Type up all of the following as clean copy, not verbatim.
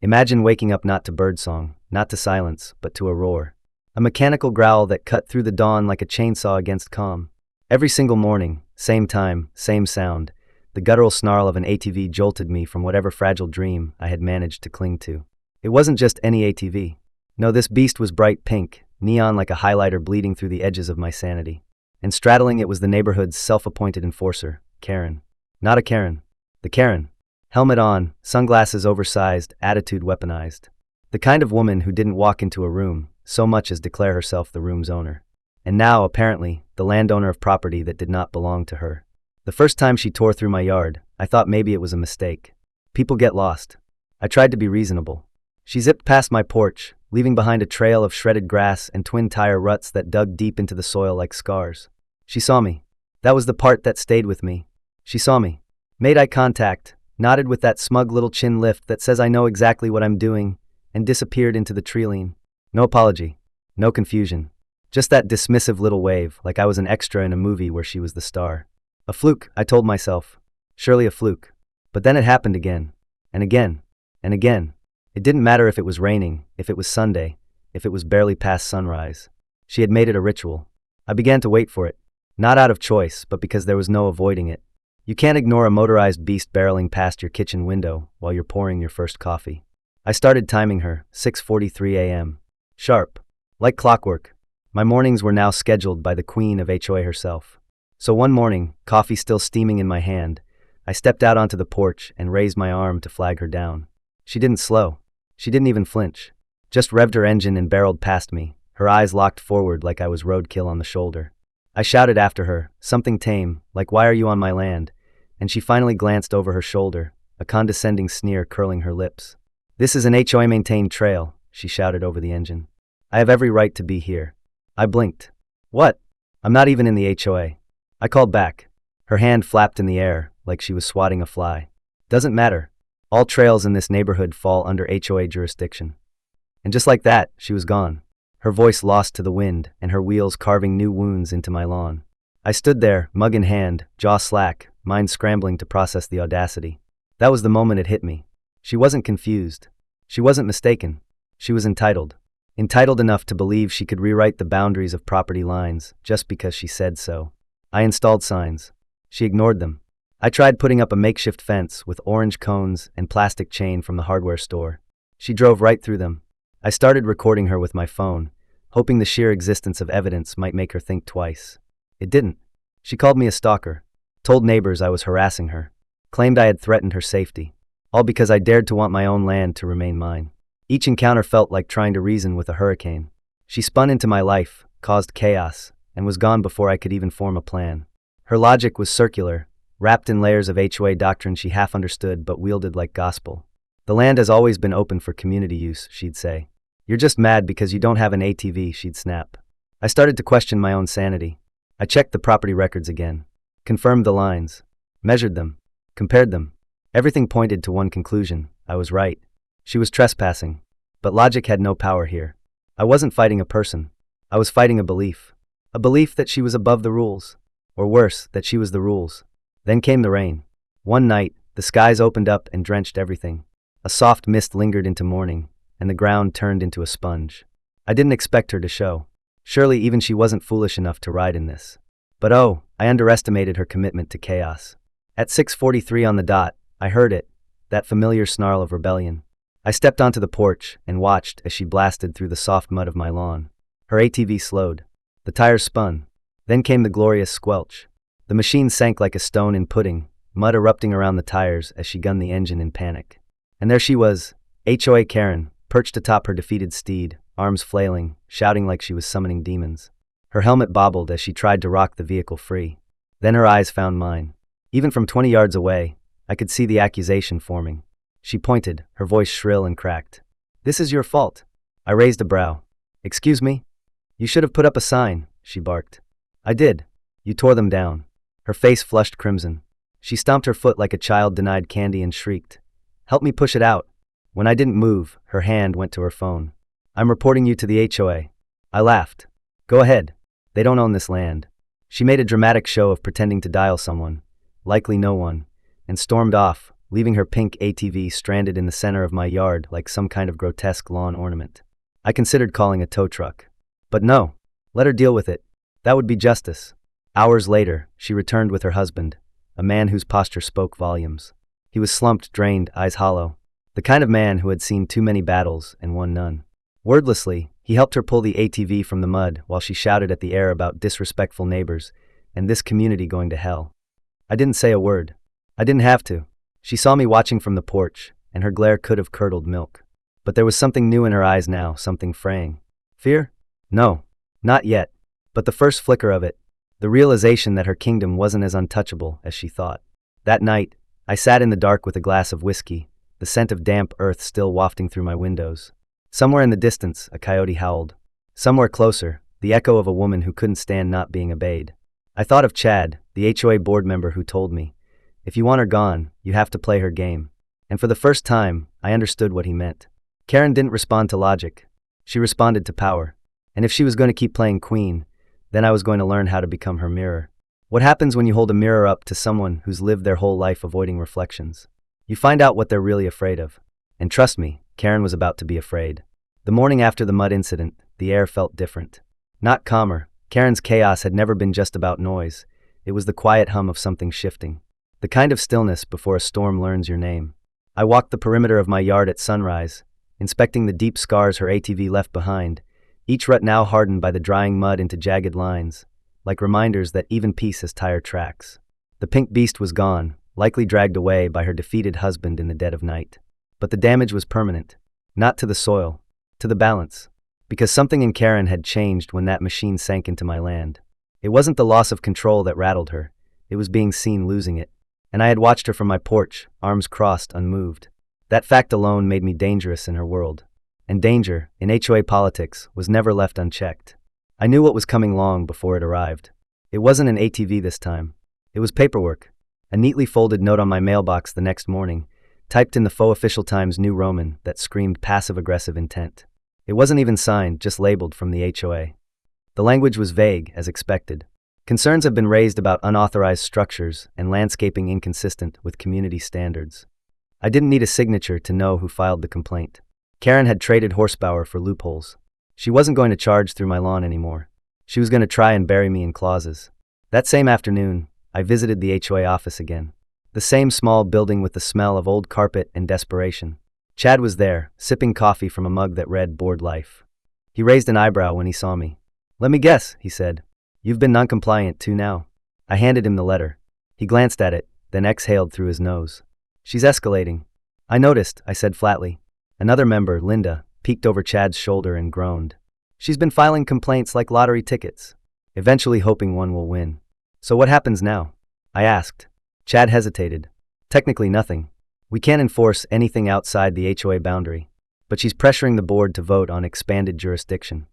Imagine waking up not to birdsong, not to silence, but to a roar. A mechanical growl that cut through the dawn like a chainsaw against calm. Every single morning, same time, same sound, the guttural snarl of an ATV jolted me from whatever fragile dream I had managed to cling to. It wasn't just any ATV. No, this beast was bright pink, neon like a highlighter bleeding through the edges of my sanity. And straddling it was the neighborhood's self-appointed enforcer, Karen. Not a Karen. The Karen. Helmet on, sunglasses oversized, attitude weaponized. The kind of woman who didn't walk into a room so much as declare herself the room's owner. And now, apparently, the landowner of property that did not belong to her. The first time she tore through my yard, I thought maybe it was a mistake. People get lost. I tried to be reasonable. She zipped past my porch, leaving behind a trail of shredded grass and twin-tire ruts that dug deep into the soil like scars. She saw me. That was the part that stayed with me. She saw me. Made eye contact, nodded with that smug little chin lift that says I know exactly what I'm doing, and disappeared into the treeline. No apology. No confusion. Just that dismissive little wave, like I was an extra in a movie where she was the star. A fluke, I told myself. Surely a fluke. But then it happened again. And again. And again. It didn't matter if it was raining, if it was Sunday, if it was barely past sunrise. She had made it a ritual. I began to wait for it. Not out of choice, but because there was no avoiding it. You can't ignore a motorized beast barreling past your kitchen window while you're pouring your first coffee. I started timing her, 6:43 a.m. Sharp. Like clockwork. My mornings were now scheduled by the queen of HOA herself. So one morning, coffee still steaming in my hand, I stepped out onto the porch and raised my arm to flag her down. She didn't slow. She didn't even flinch. Just revved her engine and barreled past me, her eyes locked forward like I was roadkill on the shoulder. I shouted after her, something tame, like "Why are you on my land?" And she finally glanced over her shoulder, a condescending sneer curling her lips. "This is an HOA-maintained trail," she shouted over the engine. "I have every right to be here." I blinked. "What? I'm not even in the HOA." I called back. Her hand flapped in the air, like she was swatting a fly. "Doesn't matter. All trails in this neighborhood fall under HOA jurisdiction." And just like that, she was gone. Her voice lost to the wind, and her wheels carving new wounds into my lawn. I stood there, mug in hand, jaw slack, mind scrambling to process the audacity. That was the moment it hit me. She wasn't confused. She wasn't mistaken. She was entitled. Entitled enough to believe she could rewrite the boundaries of property lines just because she said so. I installed signs. She ignored them. I tried putting up a makeshift fence with orange cones and plastic chain from the hardware store. She drove right through them. I started recording her with my phone, hoping the sheer existence of evidence might make her think twice. It didn't. She called me a stalker, told neighbors I was harassing her, claimed I had threatened her safety, all because I dared to want my own land to remain mine. Each encounter felt like trying to reason with a hurricane. She spun into my life, caused chaos, and was gone before I could even form a plan. Her logic was circular, wrapped in layers of HOA doctrine she half understood but wielded like gospel. "The land has always been open for community use," she'd say. "You're just mad because you don't have an ATV," she'd snap. I started to question my own sanity. I checked the property records again, confirmed the lines, measured them, compared them. Everything pointed to one conclusion: I was right. She was trespassing. But logic had no power here. I wasn't fighting a person. I was fighting a belief. A belief that she was above the rules. Or worse, that she was the rules. Then came the rain. One night, the skies opened up and drenched everything. A soft mist lingered into morning, and the ground turned into a sponge. I didn't expect her to show. Surely even she wasn't foolish enough to ride in this. But oh, I underestimated her commitment to chaos. At 6:43 on the dot, I heard it, that familiar snarl of rebellion. I stepped onto the porch and watched as she blasted through the soft mud of my lawn. Her ATV slowed. The tires spun. Then came the glorious squelch. The machine sank like a stone in pudding, mud erupting around the tires as she gunned the engine in panic. And there she was, HOA Karen, perched atop her defeated steed, arms flailing, shouting like she was summoning demons. Her helmet bobbled as she tried to rock the vehicle free. Then her eyes found mine. Even from 20 yards away, I could see the accusation forming. She pointed, her voice shrill and cracked. "This is your fault." I raised a brow. "Excuse me? You should have put up a sign," she barked. "I did. You tore them down." Her face flushed crimson. She stomped her foot like a child denied candy and shrieked, "Help me push it out." When I didn't move, her hand went to her phone. "I'm reporting you to the HOA." I laughed. "Go ahead. They don't own this land." She made a dramatic show of pretending to dial someone, likely no one, and stormed off, leaving her pink ATV stranded in the center of my yard like some kind of grotesque lawn ornament. I considered calling a tow truck. But no, let her deal with it. That would be justice. Hours later, she returned with her husband, a man whose posture spoke volumes. He was slumped, drained, eyes hollow. The kind of man who had seen too many battles and won none. Wordlessly, he helped her pull the ATV from the mud while she shouted at the air about disrespectful neighbors and this community going to hell. I didn't say a word. I didn't have to. She saw me watching from the porch, and her glare could have curdled milk. But there was something new in her eyes now, something fraying. Fear? No, not yet. But the first flicker of it, the realization that her kingdom wasn't as untouchable as she thought. That night, I sat in the dark with a glass of whiskey, the scent of damp earth still wafting through my windows. Somewhere in the distance, a coyote howled. Somewhere closer, the echo of a woman who couldn't stand not being obeyed. I thought of Chad, the HOA board member who told me, if you want her gone, you have to play her game. And for the first time, I understood what he meant. Karen didn't respond to logic. She responded to power. And if she was going to keep playing queen, then I was going to learn how to become her mirror. What happens when you hold a mirror up to someone who's lived their whole life avoiding reflections? You find out what they're really afraid of. And trust me, Karen was about to be afraid. The morning after the mud incident, the air felt different. Not calmer. Karen's chaos had never been just about noise. It was the quiet hum of something shifting. The kind of stillness before a storm learns your name. I walked the perimeter of my yard at sunrise, inspecting the deep scars her ATV left behind, each rut now hardened by the drying mud into jagged lines, like reminders that even peace has tired tracks. The pink beast was gone, likely dragged away by her defeated husband in the dead of night. But the damage was permanent. Not to the soil, to the balance. Because something in Karen had changed when that machine sank into my land. It wasn't the loss of control that rattled her, it was being seen losing it. And I had watched her from my porch, arms crossed, unmoved. That fact alone made me dangerous in her world. And danger, in HOA politics, was never left unchecked. I knew what was coming long before it arrived. It wasn't an ATV this time. It was paperwork. A neatly folded note on my mailbox the next morning, typed in the faux official Times New Roman that screamed passive-aggressive intent. It wasn't even signed, just labeled from the HOA. The language was vague, as expected. Concerns have been raised about unauthorized structures and landscaping inconsistent with community standards. I didn't need a signature to know who filed the complaint. Karen had traded horsepower for loopholes. She wasn't going to charge through my lawn anymore. She was going to try and bury me in clauses. That same afternoon, I visited the HOA office again. The same small building with the smell of old carpet and desperation. Chad was there, sipping coffee from a mug that read Board Life. He raised an eyebrow when he saw me. "Let me guess," he said. "You've been noncompliant too now." I handed him the letter. He glanced at it, then exhaled through his nose. "She's escalating." "I noticed," I said flatly. Another member, Linda, peeked over Chad's shoulder and groaned. "She's been filing complaints like lottery tickets, eventually hoping one will win." "So what happens now?" I asked. Chad hesitated. "Technically nothing. We can't enforce anything outside the HOA boundary. But she's pressuring the board to vote on expanded jurisdiction."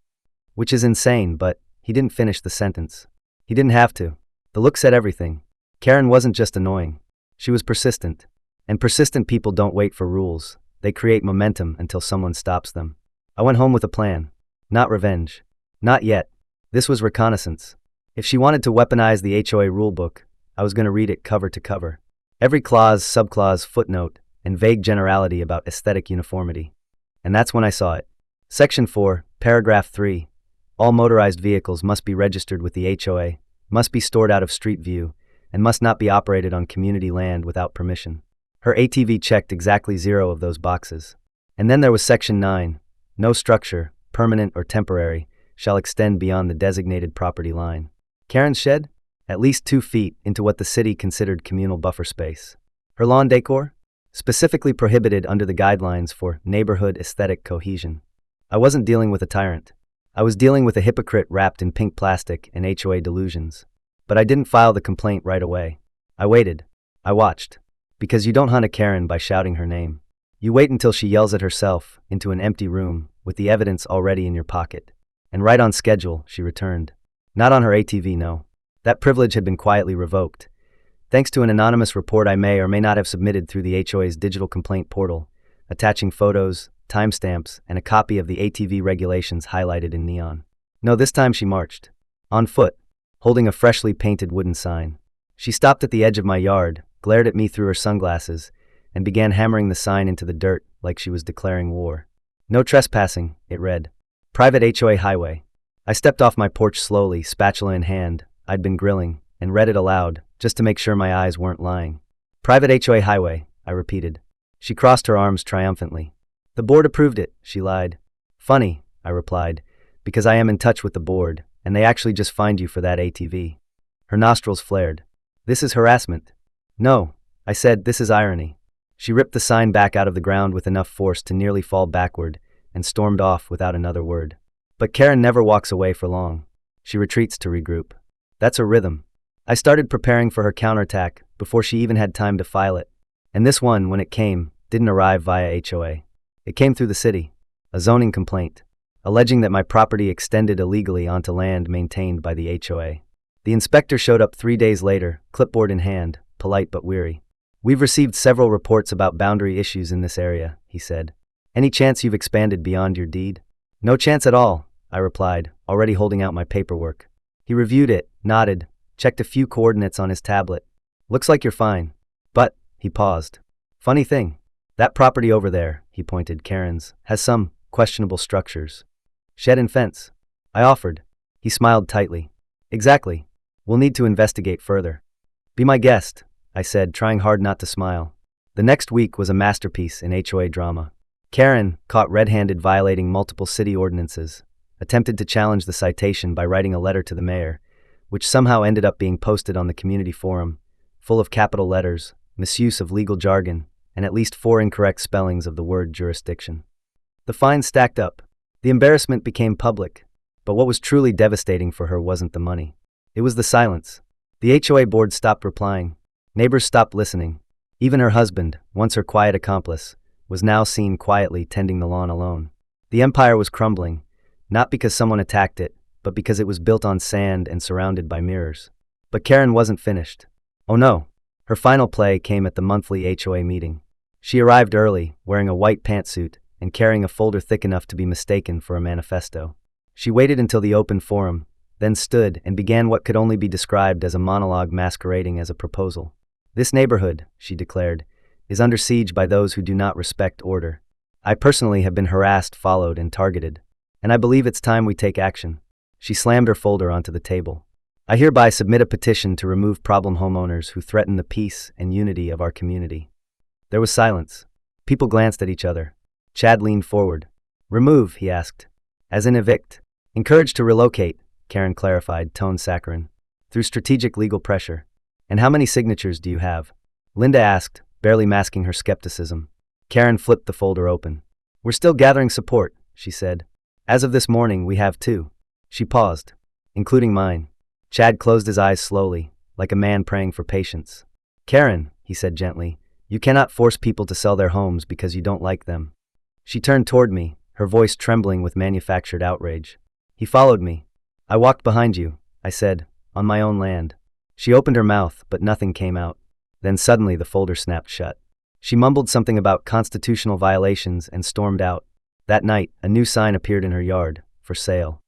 Which is insane, but he didn't finish the sentence. He didn't have to. The look said everything. Karen wasn't just annoying. She was persistent. And persistent people don't wait for rules. They create momentum until someone stops them. I went home with a plan. Not revenge. Not yet. This was reconnaissance. If she wanted to weaponize the HOA rulebook, I was going to read it cover to cover. Every clause, subclause, footnote, and vague generality about aesthetic uniformity. And that's when I saw it. Section 4, Paragraph 3. All motorized vehicles must be registered with the HOA, must be stored out of street view, and must not be operated on community land without permission. Her ATV checked exactly 0 of those boxes. And then there was Section 9. No structure, permanent or temporary, shall extend beyond the designated property line. Karen's shed? At least 2 feet into what the city considered communal buffer space. Her lawn decor? Specifically prohibited under the guidelines for neighborhood aesthetic cohesion. I wasn't dealing with a tyrant. I was dealing with a hypocrite wrapped in pink plastic and HOA delusions. But I didn't file the complaint right away. I waited. I watched. Because you don't hunt a Karen by shouting her name. You wait until she yells at herself into an empty room with the evidence already in your pocket. And right on schedule, she returned. Not on her ATV, no. That privilege had been quietly revoked, thanks to an anonymous report I may or may not have submitted through the HOA's digital complaint portal, attaching photos, timestamps, and a copy of the ATV regulations highlighted in neon. No, this time she marched. On foot, holding a freshly painted wooden sign. She stopped at the edge of my yard, glared at me through her sunglasses, and began hammering the sign into the dirt like she was declaring war. No trespassing, it read. Private HOA highway. I stepped off my porch slowly, spatula in hand. I'd been grilling, and read it aloud, just to make sure my eyes weren't lying. Private HOA highway, I repeated. She crossed her arms triumphantly. The board approved it, she lied. Funny, I replied, because I am in touch with the board, and they actually just fined you for that ATV. Her nostrils flared. This is harassment. No, I said, this is irony. She ripped the sign back out of the ground with enough force to nearly fall backward and stormed off without another word. But Karen never walks away for long. She retreats to regroup. That's her rhythm. I started preparing for her counterattack before she even had time to file it. And this one, when it came, didn't arrive via HOA. It came through the city. A zoning complaint, alleging that my property extended illegally onto land maintained by the HOA. The inspector showed up 3 days later, clipboard in hand, polite but weary. We've received several reports about boundary issues in this area, he said. Any chance you've expanded beyond your deed? No chance at all, I replied, already holding out my paperwork. He reviewed it, nodded, checked a few coordinates on his tablet. Looks like you're fine. But, he paused. Funny thing. That property over there, he pointed, Karen's, has some questionable structures. Shed and fence. I offered. He smiled tightly. Exactly. We'll need to investigate further. Be my guest, I said, trying hard not to smile. The next week was a masterpiece in HOA drama. Karen, caught red-handed violating multiple city ordinances, attempted to challenge the citation by writing a letter to the mayor, which somehow ended up being posted on the community forum, full of capital letters, misuse of legal jargon, and at least 4 incorrect spellings of the word jurisdiction. The fines stacked up. The embarrassment became public, but what was truly devastating for her wasn't the money. It was the silence. The HOA board stopped replying. Neighbors stopped listening. Even her husband, once her quiet accomplice, was now seen quietly tending the lawn alone. The empire was crumbling, not because someone attacked it, but because it was built on sand and surrounded by mirrors. But Karen wasn't finished. Oh no. Her final play came at the monthly HOA meeting. She arrived early, wearing a white pantsuit and carrying a folder thick enough to be mistaken for a manifesto. She waited until the open forum, then stood and began what could only be described as a monologue masquerading as a proposal. This neighborhood, she declared, is under siege by those who do not respect order. I personally have been harassed, followed, and targeted, and I believe it's time we take action. She slammed her folder onto the table. I hereby submit a petition to remove problem homeowners who threaten the peace and unity of our community. There was silence. People glanced at each other. Chad leaned forward. Remove, he asked. As in evict. Encouraged to relocate, Karen clarified, tone saccharine. Through strategic legal pressure. And how many signatures do you have? Linda asked, barely masking her skepticism. Karen flipped the folder open. We're still gathering support, she said. As of this morning, we have 2. She paused. Including mine. Chad closed his eyes slowly, like a man praying for patience. Karen, he said gently, you cannot force people to sell their homes because you don't like them. She turned toward me, her voice trembling with manufactured outrage. He followed me. I walked behind you, I said, on my own land. She opened her mouth, but nothing came out. Then suddenly the folder snapped shut. She mumbled something about constitutional violations and stormed out. That night, a new sign appeared in her yard, for sale.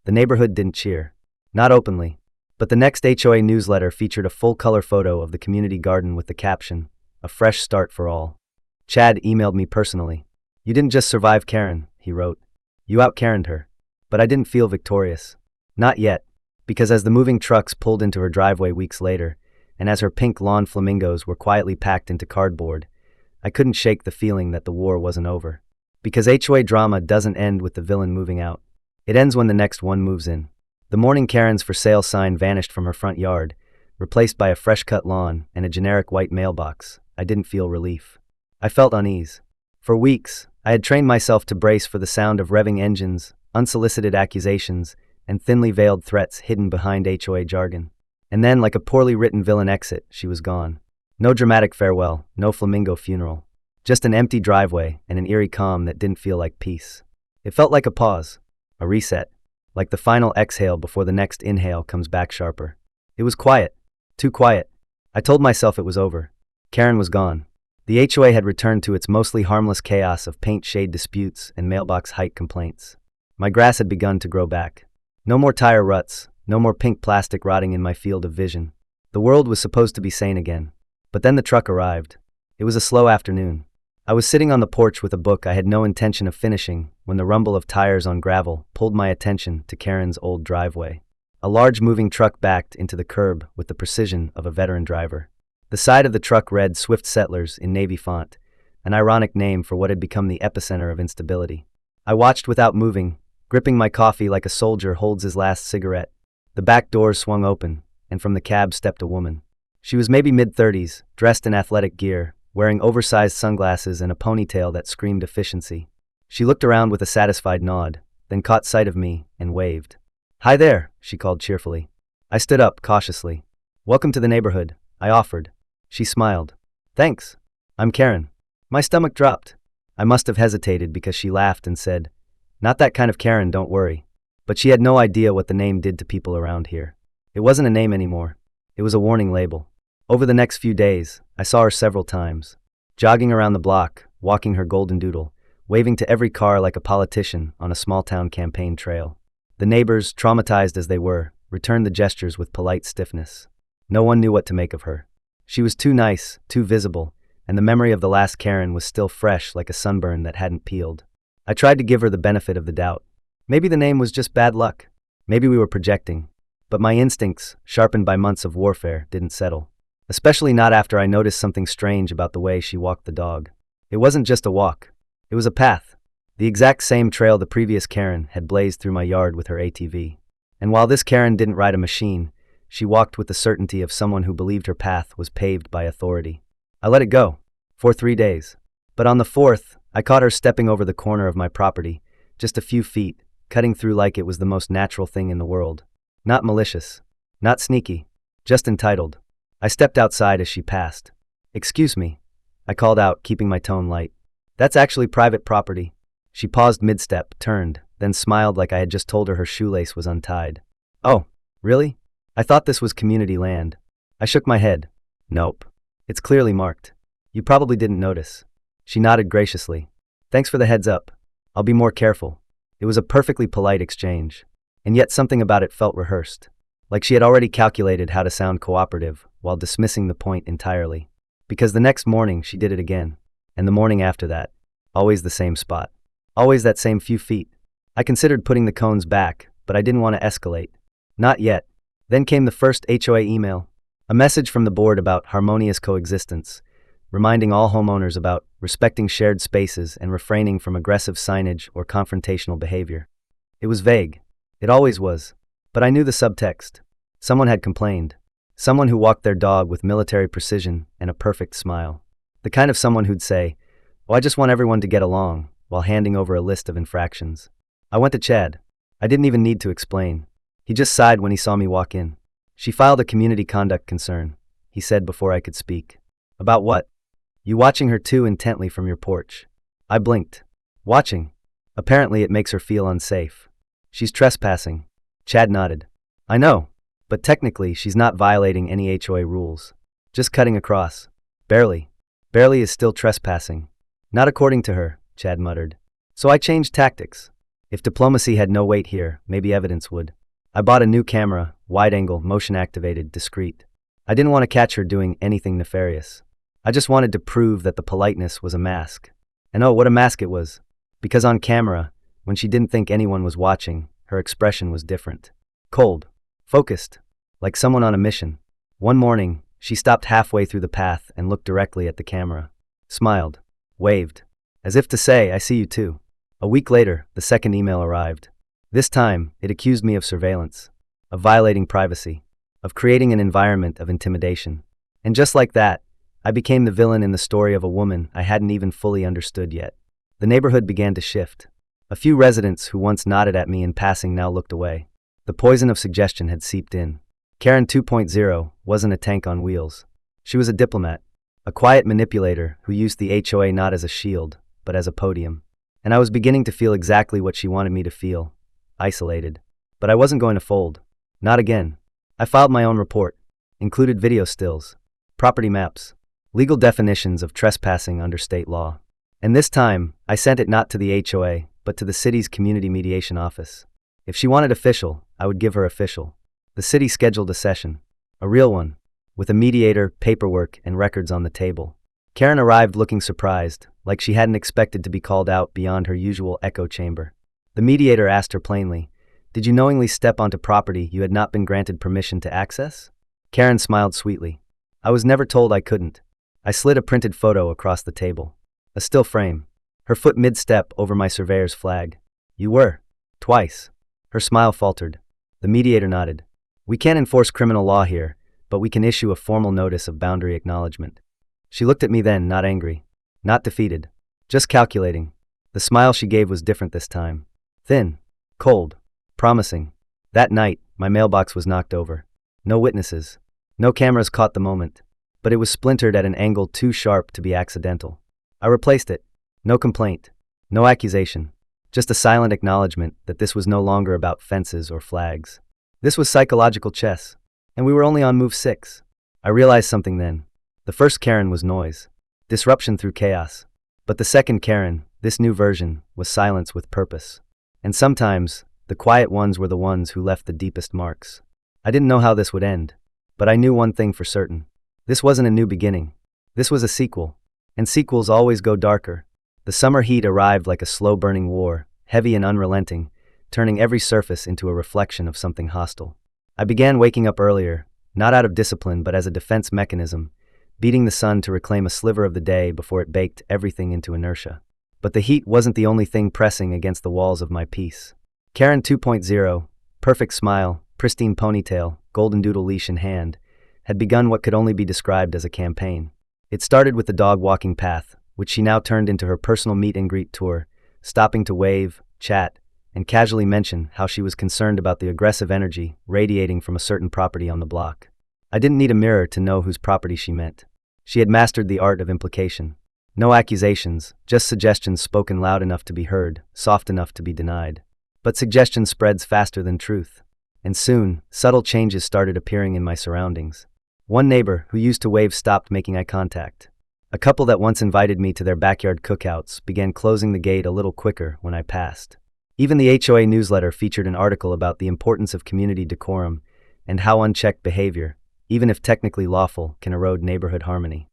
The neighborhood didn't cheer. Not openly. But the next HOA newsletter featured a full-color photo of the community garden with the caption, "A fresh start for all." Chad emailed me personally. You didn't just survive Karen, he wrote. You out-Karened her. But I didn't feel victorious. Not yet. Because as the moving trucks pulled into her driveway weeks later, and as her pink lawn flamingos were quietly packed into cardboard, I couldn't shake the feeling that the war wasn't over. Because HOA drama doesn't end with the villain moving out. It ends when the next one moves in. The morning Karen's for sale sign vanished from her front yard, replaced by a fresh-cut lawn and a generic white mailbox. I didn't feel relief. I felt unease. For weeks, I had trained myself to brace for the sound of revving engines, unsolicited accusations, and thinly veiled threats hidden behind HOA jargon. And then, like a poorly written villain exit, she was gone. No dramatic farewell, no flamingo funeral. Just an empty driveway and an eerie calm that didn't feel like peace. It felt like a pause, a reset, like the final exhale before the next inhale comes back sharper. It was quiet, too quiet. I told myself it was over. Karen was gone. The HOA had returned to its mostly harmless chaos of paint shade disputes and mailbox height complaints. My grass had begun to grow back. No more tire ruts, no more pink plastic rotting in my field of vision. The world was supposed to be sane again. But then the truck arrived. It was a slow afternoon. I was sitting on the porch with a book I had no intention of finishing when the rumble of tires on gravel pulled my attention to Karen's old driveway. A large moving truck backed into the curb with the precision of a veteran driver. The side of the truck read Swift Settlers in navy font, an ironic name for what had become the epicenter of instability. I watched without moving, gripping my coffee like a soldier holds his last cigarette. The back doors swung open, and from the cab stepped a woman. She was maybe mid-30s, dressed in athletic gear, wearing oversized sunglasses and a ponytail that screamed efficiency. She looked around with a satisfied nod, then caught sight of me and waved. "Hi there," she called cheerfully. I stood up cautiously. "Welcome to the neighborhood," I offered. She smiled. "Thanks. I'm Karen." My stomach dropped. I must have hesitated because she laughed and said, "Not that kind of Karen, don't worry." But she had no idea what the name did to people around here. It wasn't a name anymore. It was a warning label. Over the next few days, I saw her several times, jogging around the block, walking her golden doodle, waving to every car like a politician on a small-town campaign trail. The neighbors, traumatized as they were, returned the gestures with polite stiffness. No one knew what to make of her. She was too nice, too visible, and the memory of the last Karen was still fresh like a sunburn that hadn't peeled. I tried to give her the benefit of the doubt. Maybe the name was just bad luck. Maybe we were projecting. But my instincts, sharpened by months of warfare, didn't settle. Especially not after I noticed something strange about the way she walked the dog. It wasn't just a walk. It was a path. The exact same trail the previous Karen had blazed through my yard with her ATV. And while this Karen didn't ride a machine, she walked with the certainty of someone who believed her path was paved by authority. I let it go. For 3 days. But on the 4th, I caught her stepping over the corner of my property, just a few feet, cutting through like it was the most natural thing in the world. Not malicious. Not sneaky. Just entitled. I stepped outside as she passed. "Excuse me," I called out, keeping my tone light. "That's actually private property." She paused mid-step, turned, then smiled like I had just told her her shoelace was untied. "Oh, really? I thought this was community land." I shook my head. "Nope. It's clearly marked. You probably didn't notice." She nodded graciously. "Thanks for the heads up. I'll be more careful." It was a perfectly polite exchange. And yet something about it felt rehearsed. Like she had already calculated how to sound cooperative while dismissing the point entirely. Because the next morning she did it again. And the morning after that. Always the same spot. Always that same few feet. I considered putting the cones back, but I didn't want to escalate. Not yet. Then came the first HOA email. A message from the board about harmonious coexistence, reminding all homeowners about respecting shared spaces and refraining from aggressive signage or confrontational behavior. It was vague. It always was. But I knew the subtext. Someone had complained. Someone who walked their dog with military precision and a perfect smile. The kind of someone who'd say, "Oh, I just want everyone to get along," while handing over a list of infractions. I went to Chad. I didn't even need to explain. He just sighed when he saw me walk in. "She filed a community conduct concern," he said before I could speak. "About what?" "You watching her too intently from your porch." I blinked. "Watching? Apparently it makes her feel unsafe." "She's trespassing." Chad nodded. "I know, but technically she's not violating any HOA rules. Just cutting across. Barely. Barely is still trespassing." "Not according to her," Chad muttered. So I changed tactics. If diplomacy had no weight here, maybe evidence would. I bought a new camera, wide-angle, motion-activated, discreet. I didn't want to catch her doing anything nefarious. I just wanted to prove that the politeness was a mask. And oh, what a mask it was. Because on camera, when she didn't think anyone was watching, her expression was different. Cold. Focused. Like someone on a mission. One morning, she stopped halfway through the path and looked directly at the camera. Smiled. Waved. As if to say, "I see you too." A week later, the second email arrived. This time, it accused me of surveillance. Of violating privacy. Of creating an environment of intimidation. And just like that, I became the villain in the story of a woman I hadn't even fully understood yet. The neighborhood began to shift. A few residents who once nodded at me in passing now looked away. The poison of suggestion had seeped in. Karen 2.0 wasn't a tank on wheels. She was a diplomat, a quiet manipulator who used the HOA not as a shield, but as a podium. And I was beginning to feel exactly what she wanted me to feel. Isolated. But I wasn't going to fold. Not again. I filed my own report. Included video stills, property maps, legal definitions of trespassing under state law. And this time, I sent it not to the HOA, but to the city's community mediation office. If she wanted official, I would give her official. The city scheduled a session. A real one. With a mediator, paperwork, and records on the table. Karen arrived looking surprised, like she hadn't expected to be called out beyond her usual echo chamber. The mediator asked her plainly, "Did you knowingly step onto property you had not been granted permission to access?" Karen smiled sweetly. "I was never told I couldn't." I slid a printed photo across the table. A still frame. Her foot mid-step over my surveyor's flag. "You were. Twice." Her smile faltered. The mediator nodded. "We can't enforce criminal law here, but we can issue a formal notice of boundary acknowledgement." She looked at me then, not angry, not defeated, just calculating. The smile she gave was different this time. Thin, cold, promising. That night, my mailbox was knocked over. No witnesses. No cameras caught the moment. But it was splintered at an angle too sharp to be accidental. I replaced it. No complaint. No accusation. Just a silent acknowledgement that this was no longer about fences or flags. This was psychological chess. And we were only on move 6. I realized something then. The first Karen was noise. Disruption through chaos. But the second Karen, this new version, was silence with purpose. And sometimes, the quiet ones were the ones who left the deepest marks. I didn't know how this would end. But I knew one thing for certain. This wasn't a new beginning. This was a sequel. And sequels always go darker. The summer heat arrived like a slow-burning war, heavy and unrelenting, turning every surface into a reflection of something hostile. I began waking up earlier, not out of discipline but as a defense mechanism, beating the sun to reclaim a sliver of the day before it baked everything into inertia. But the heat wasn't the only thing pressing against the walls of my peace. Karen 2.0, perfect smile, pristine ponytail, golden doodle leash in hand, had begun what could only be described as a campaign. It started with the dog walking path, which she now turned into her personal meet and greet tour, stopping to wave, chat, and casually mention how she was concerned about the aggressive energy radiating from a certain property on the block. I didn't need a mirror to know whose property she meant. She had mastered the art of implication. No accusations, just suggestions spoken loud enough to be heard, soft enough to be denied. But suggestion spreads faster than truth. And soon, subtle changes started appearing in my surroundings. One neighbor who used to wave stopped making eye contact. A couple that once invited me to their backyard cookouts began closing the gate a little quicker when I passed. Even the HOA newsletter featured an article about the importance of community decorum and how unchecked behavior, even if technically lawful, can erode neighborhood harmony.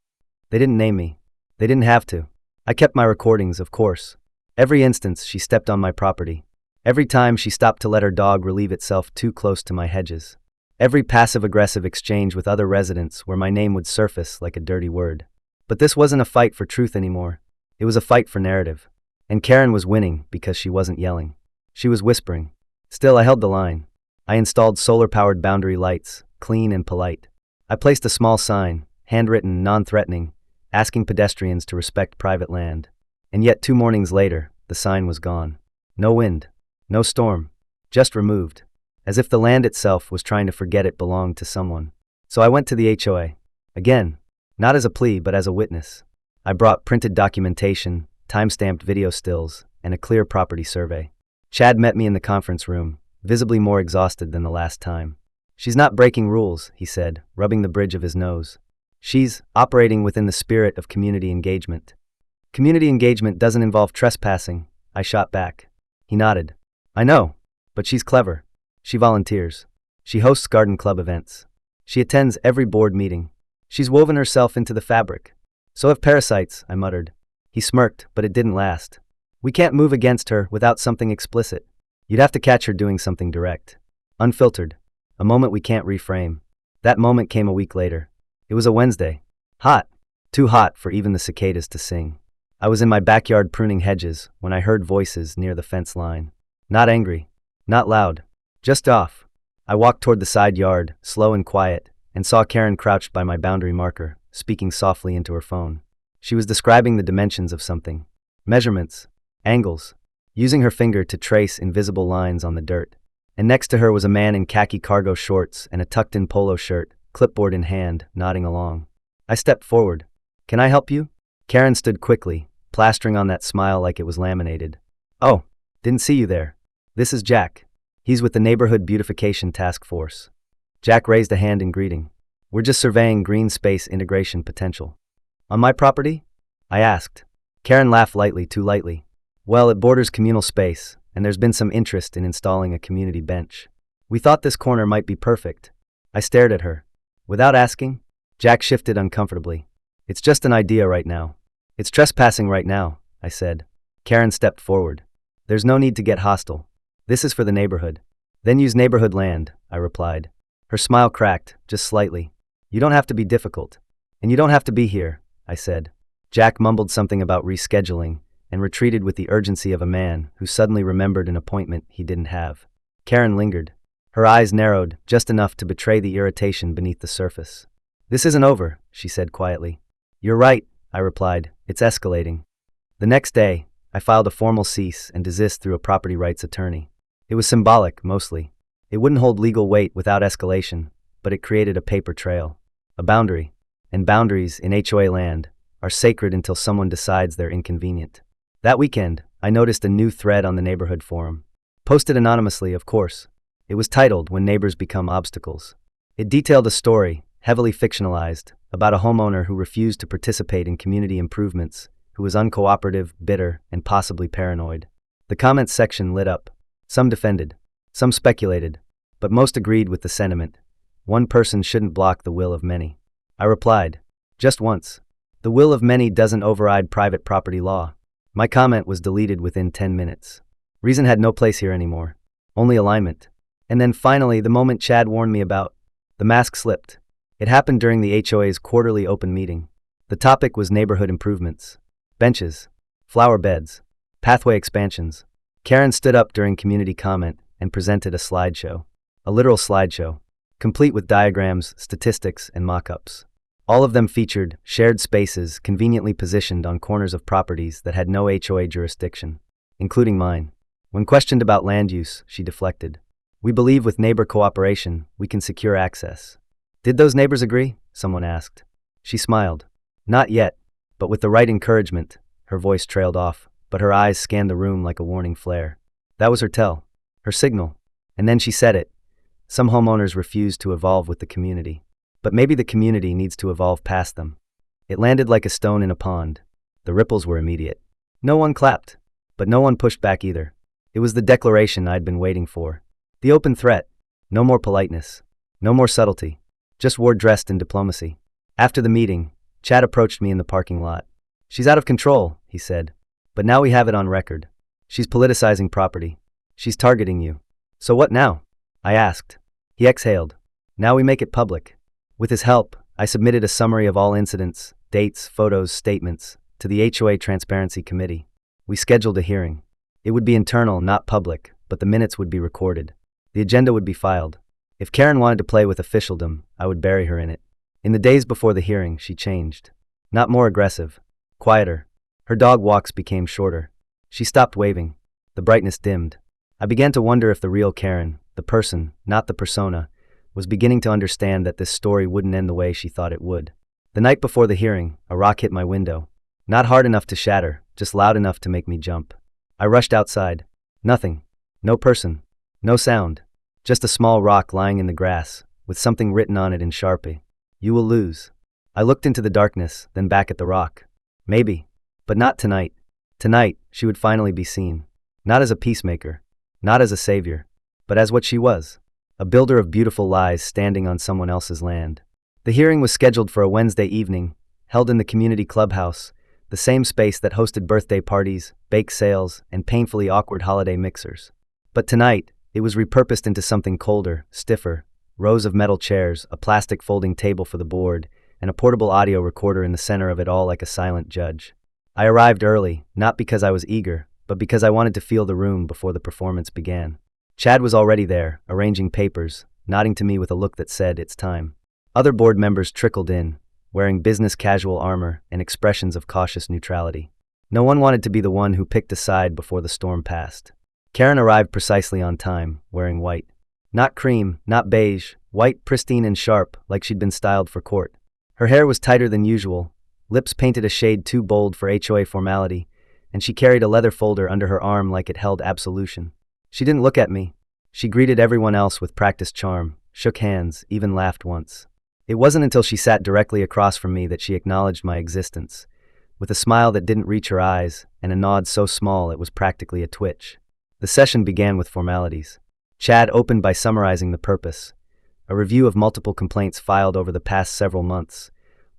They didn't name me. They didn't have to. I kept my recordings, of course. Every instance she stepped on my property. Every time she stopped to let her dog relieve itself too close to my hedges. Every passive-aggressive exchange with other residents where my name would surface like a dirty word. But this wasn't a fight for truth anymore. It was a fight for narrative. And Karen was winning because she wasn't yelling. She was whispering. Still, I held the line. I installed solar-powered boundary lights, clean and polite. I placed a small sign, handwritten, non-threatening, asking pedestrians to respect private land. And yet 2 mornings later, the sign was gone. No wind. No storm. Just removed. As if the land itself was trying to forget it belonged to someone. So I went to the HOA. Again. Not as a plea, but as a witness. I brought printed documentation, time-stamped video stills, and a clear property survey. Chad met me in the conference room, visibly more exhausted than the last time. "She's not breaking rules," he said, rubbing the bridge of his nose. "She's operating within the spirit of community engagement." "Community engagement doesn't involve trespassing," I shot back. He nodded. "I know, but she's clever. She volunteers. She hosts garden club events. She attends every board meeting. She's woven herself into the fabric. So have parasites," I muttered. He smirked, but it didn't last. "We can't move against her without something explicit. You'd have to catch her doing something direct. Unfiltered. A moment we can't reframe." That moment came a week later. It was a Wednesday. Hot. Too hot for even the cicadas to sing. I was in my backyard pruning hedges when I heard voices near the fence line. Not angry. Not loud. Just off. I walked toward the side yard, slow and quiet, and saw Karen crouched by my boundary marker, speaking softly into her phone. She was describing the dimensions of something. Measurements. Angles. Using her finger to trace invisible lines on the dirt. And next to her was a man in khaki cargo shorts and a tucked-in polo shirt, clipboard in hand, nodding along. I stepped forward. "Can I help you?" Karen stood quickly, plastering on that smile like it was laminated. "Oh, didn't see you there. This is Jack. He's with the Neighborhood Beautification Task Force." Jack raised a hand in greeting. "We're just surveying green space integration potential." "On my property?" I asked. Karen laughed lightly, too lightly. "Well, it borders communal space, and there's been some interest in installing a community bench. We thought this corner might be perfect." I stared at her. "Without asking?" Jack shifted uncomfortably. It's just an idea right now. It's trespassing right now, I said. Karen stepped forward. There's no need to get hostile. This is for the neighborhood. Then use neighborhood land, I replied. Her smile cracked, just slightly. You don't have to be difficult. And you don't have to be here, I said. Jack mumbled something about rescheduling and retreated with the urgency of a man who suddenly remembered an appointment he didn't have. Karen lingered. Her eyes narrowed just enough to betray the irritation beneath the surface. This isn't over, she said quietly. You're right, I replied. It's escalating. The next day, I filed a formal cease and desist through a property rights attorney. It was symbolic, mostly. It wouldn't hold legal weight without escalation, but it created a paper trail, a boundary. And boundaries in HOA land are sacred until someone decides they're inconvenient. That weekend, I noticed a new thread on the neighborhood forum. Posted anonymously, of course. It was titled When Neighbors Become Obstacles. It detailed a story, heavily fictionalized, about a homeowner who refused to participate in community improvements, who was uncooperative, bitter, and possibly paranoid. The comments section lit up. Some defended, some speculated, but most agreed with the sentiment. One person shouldn't block the will of many. I replied, just once. The will of many doesn't override private property law. My comment was deleted within 10 minutes. Reason had no place here anymore. Only alignment. And then finally, the moment Chad warned me about. The mask slipped. It happened during the HOA's quarterly open meeting. The topic was neighborhood improvements. Benches. Flower beds. Pathway expansions. Karen stood up during community comment and presented a slideshow. A literal slideshow, complete with diagrams, statistics, and mock-ups. All of them featured shared spaces conveniently positioned on corners of properties that had no HOA jurisdiction, including mine. When questioned about land use, she deflected. We believe with neighbor cooperation, we can secure access. Did those neighbors agree? Someone asked. She smiled. Not yet, but with the right encouragement. Her voice trailed off, but her eyes scanned the room like a warning flare. That was her tell, her signal. And then she said it. Some homeowners refuse to evolve with the community. But maybe the community needs to evolve past them. It landed like a stone in a pond. The ripples were immediate. No one clapped, but no one pushed back either. It was the declaration I'd been waiting for. The open threat. No more politeness. No more subtlety. Just war dressed in diplomacy. After the meeting, Chad approached me in the parking lot. She's out of control, he said. But now we have it on record. She's politicizing property. She's targeting you. So what now? I asked. He exhaled. Now we make it public. With his help, I submitted a summary of all incidents, dates, photos, statements, to the HOA Transparency Committee. We scheduled a hearing. It would be internal, not public, but the minutes would be recorded. The agenda would be filed. If Karen wanted to play with officialdom, I would bury her in it. In the days before the hearing, she changed. Not more aggressive. Quieter. Her dog walks became shorter. She stopped waving. The brightness dimmed. I began to wonder if the real Karen, the person, not the persona, was beginning to understand that this story wouldn't end the way she thought it would. The night before the hearing, a rock hit my window. Not hard enough to shatter, just loud enough to make me jump. I rushed outside. Nothing. No person. No sound. Just a small rock lying in the grass, with something written on it in Sharpie. You will lose. I looked into the darkness, then back at the rock. Maybe. But not tonight. Tonight, she would finally be seen. Not as a peacemaker. Not as a savior. But as what she was. A builder of beautiful lies standing on someone else's land. The hearing was scheduled for a Wednesday evening, held in the community clubhouse, the same space that hosted birthday parties, bake sales, and painfully awkward holiday mixers. But tonight, it was repurposed into something colder, stiffer, rows of metal chairs, a plastic folding table for the board, and a portable audio recorder in the center of it all like a silent judge. I arrived early, not because I was eager, but because I wanted to feel the room before the performance began. Chad was already there, arranging papers, nodding to me with a look that said, it's time. Other board members trickled in, wearing business casual armor and expressions of cautious neutrality. No one wanted to be the one who picked a side before the storm passed. Karen arrived precisely on time, wearing white. Not cream, not beige, white, pristine and sharp, like she'd been styled for court. Her hair was tighter than usual, lips painted a shade too bold for HOA formality, and she carried a leather folder under her arm like it held absolution. She didn't look at me. She greeted everyone else with practiced charm, shook hands, even laughed once. It wasn't until she sat directly across from me that she acknowledged my existence, with a smile that didn't reach her eyes and a nod so small it was practically a twitch. The session began with formalities. Chad opened by summarizing the purpose, a review of multiple complaints filed over the past several months,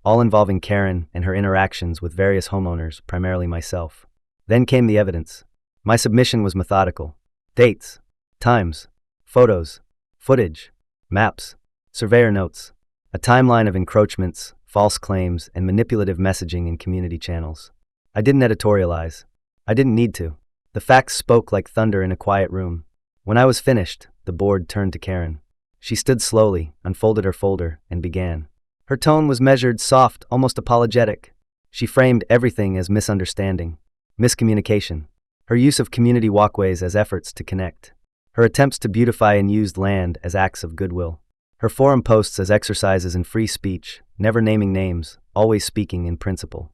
all involving Karen and her interactions with various homeowners, primarily myself. Then came the evidence. My submission was methodical. Dates, times, photos, footage, maps, surveyor notes, a timeline of encroachments, false claims, and manipulative messaging in community channels. I didn't editorialize. I didn't need to. The facts spoke like thunder in a quiet room. When I was finished, the board turned to Karen. She stood slowly, unfolded her folder, and began. Her tone was measured, soft, almost apologetic. She framed everything as misunderstanding, miscommunication, her use of community walkways as efforts to connect, her attempts to beautify unused land as acts of goodwill, her forum posts as exercises in free speech, never naming names, always speaking in principle.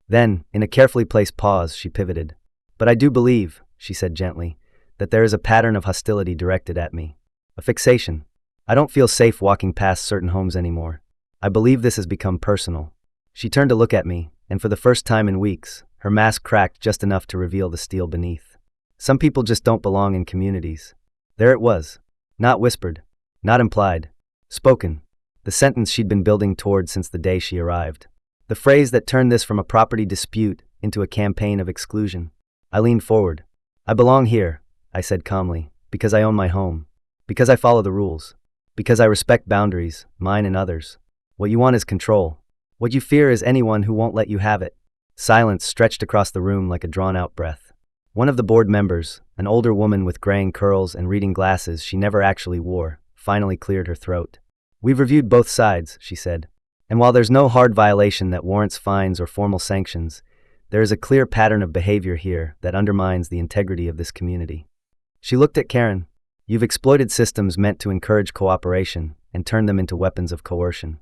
Then, in a carefully placed pause, she pivoted. But I do believe, she said gently, that there is a pattern of hostility directed at me. A fixation. I don't feel safe walking past certain homes anymore. I believe this has become personal. She turned to look at me, and for the first time in weeks, her mask cracked just enough to reveal the steel beneath. Some people just don't belong in communities. There it was. Not whispered. Not implied. Spoken. The sentence she'd been building toward since the day she arrived. The phrase that turned this from a property dispute into a campaign of exclusion. I leaned forward. I belong here, I said calmly, because I own my home. Because I follow the rules. Because I respect boundaries, mine and others. What you want is control. What you fear is anyone who won't let you have it. Silence stretched across the room like a drawn-out breath. One of the board members, an older woman with graying curls and reading glasses she never actually wore, finally cleared her throat. We've reviewed both sides, she said. And while there's no hard violation that warrants fines or formal sanctions, there is a clear pattern of behavior here that undermines the integrity of this community. She looked at Karen. You've exploited systems meant to encourage cooperation and turned them into weapons of coercion.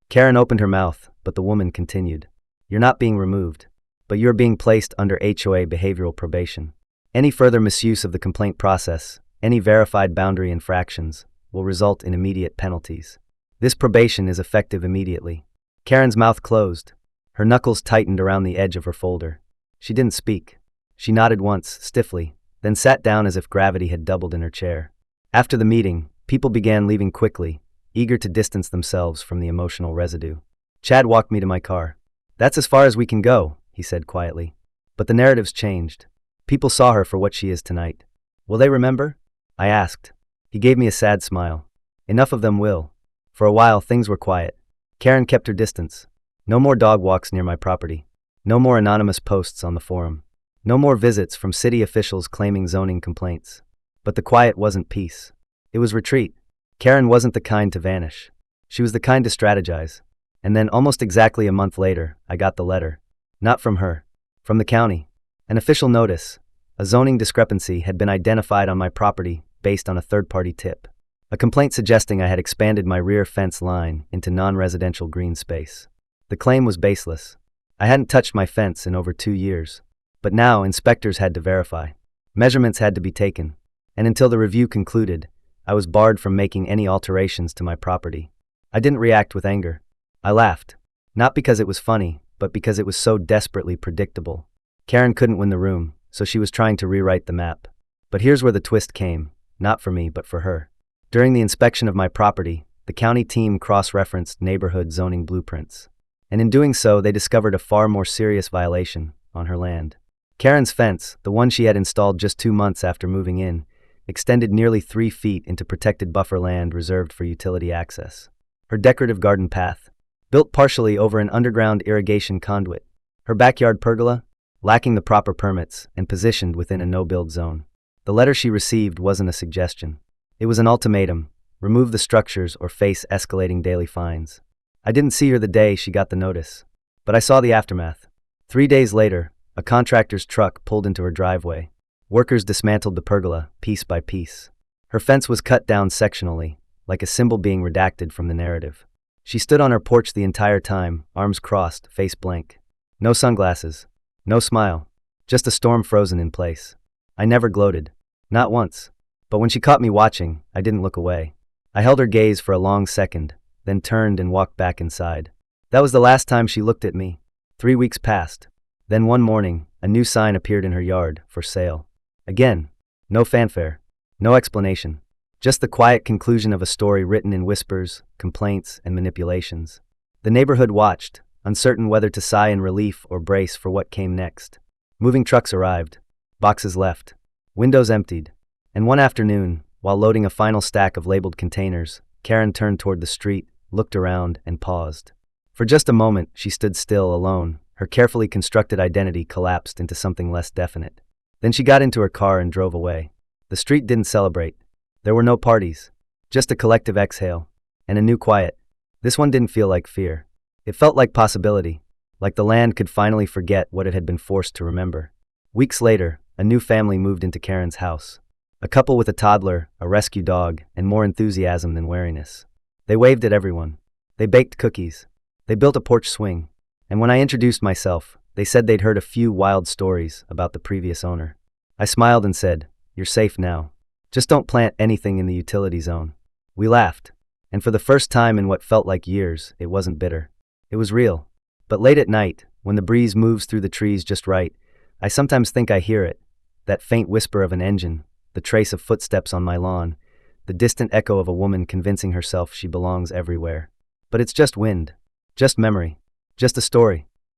Karen opened her mouth, but the woman continued. You're not being removed, but you're being placed under HOA behavioral probation. Any further misuse of the complaint process, any verified boundary infractions, will result in immediate penalties. This probation is effective immediately. Karen's mouth closed. Her knuckles tightened around the edge of her folder. She didn't speak. She nodded once, stiffly, then sat down as if gravity had doubled in her chair. After the meeting, people began leaving quickly, eager to distance themselves from the emotional residue. Chad walked me to my car. That's as far as we can go, he said quietly. But the narrative's changed. People saw her for what she is tonight. Will they remember? I asked. He gave me a sad smile. Enough of them will. For a while, things were quiet. Karen kept her distance. No more dog walks near my property. No more anonymous posts on the forum. No more visits from city officials claiming zoning complaints. But the quiet wasn't peace. It was retreat. Karen wasn't the kind to vanish. She was the kind to strategize. And then, almost exactly a month later, I got the letter. Not from her. From the county. An official notice. A zoning discrepancy had been identified on my property based on a third-party tip. A complaint suggesting I had expanded my rear fence line into non-residential green space. The claim was baseless. I hadn't touched my fence in over 2 years. But now inspectors had to verify. Measurements had to be taken. And until the review concluded, I was barred from making any alterations to my property. I didn't react with anger. I laughed. Not because it was funny, but because it was so desperately predictable. Karen couldn't win the room, so she was trying to rewrite the map. But here's where the twist came, not for me, but for her. During the inspection of my property, the county team cross-referenced neighborhood zoning blueprints. And in doing so, they discovered a far more serious violation on her land. Karen's fence, the one she had installed just 2 months after moving in, extended nearly 3 feet into protected buffer land reserved for utility access. Her decorative garden path, built partially over an underground irrigation conduit. Her backyard pergola, lacking the proper permits and positioned within a no-build zone. The letter she received wasn't a suggestion. It was an ultimatum: remove the structures or face escalating daily fines. I didn't see her the day she got the notice, but I saw the aftermath. 3 days later, a contractor's truck pulled into her driveway. Workers dismantled the pergola, piece by piece. Her fence was cut down sectionally, like a symbol being redacted from the narrative. She stood on her porch the entire time, arms crossed, face blank. No sunglasses. No smile. Just a storm frozen in place. I never gloated. Not once. But when she caught me watching, I didn't look away. I held her gaze for a long second, then turned and walked back inside. That was the last time she looked at me. 3 weeks passed. Then one morning, a new sign appeared in her yard, for sale. Again. No fanfare. No explanation. Just the quiet conclusion of a story written in whispers, complaints, and manipulations. The neighborhood watched, uncertain whether to sigh in relief or brace for what came next. Moving trucks arrived, boxes left, windows emptied, and one afternoon, while loading a final stack of labeled containers, Karen turned toward the street, looked around, and paused. For just a moment, she stood still, alone. Her carefully constructed identity collapsed into something less definite. Then she got into her car and drove away. The street didn't celebrate. There were no parties, just a collective exhale, and a new quiet. This one didn't feel like fear. It felt like possibility, like the land could finally forget what it had been forced to remember. Weeks later, a new family moved into Karen's house. A couple with a toddler, a rescue dog, and more enthusiasm than wariness. They waved at everyone. They baked cookies. They built a porch swing. And when I introduced myself, they said they'd heard a few wild stories about the previous owner. I smiled and said, "You're safe now. Just don't plant anything in the utility zone." We laughed. And for the first time in what felt like years, it wasn't bitter. It was real. But late at night, when the breeze moves through the trees just right, I sometimes think I hear it. That faint whisper of an engine, the trace of footsteps on my lawn, the distant echo of a woman convincing herself she belongs everywhere. But it's just wind. Just memory. Just a story.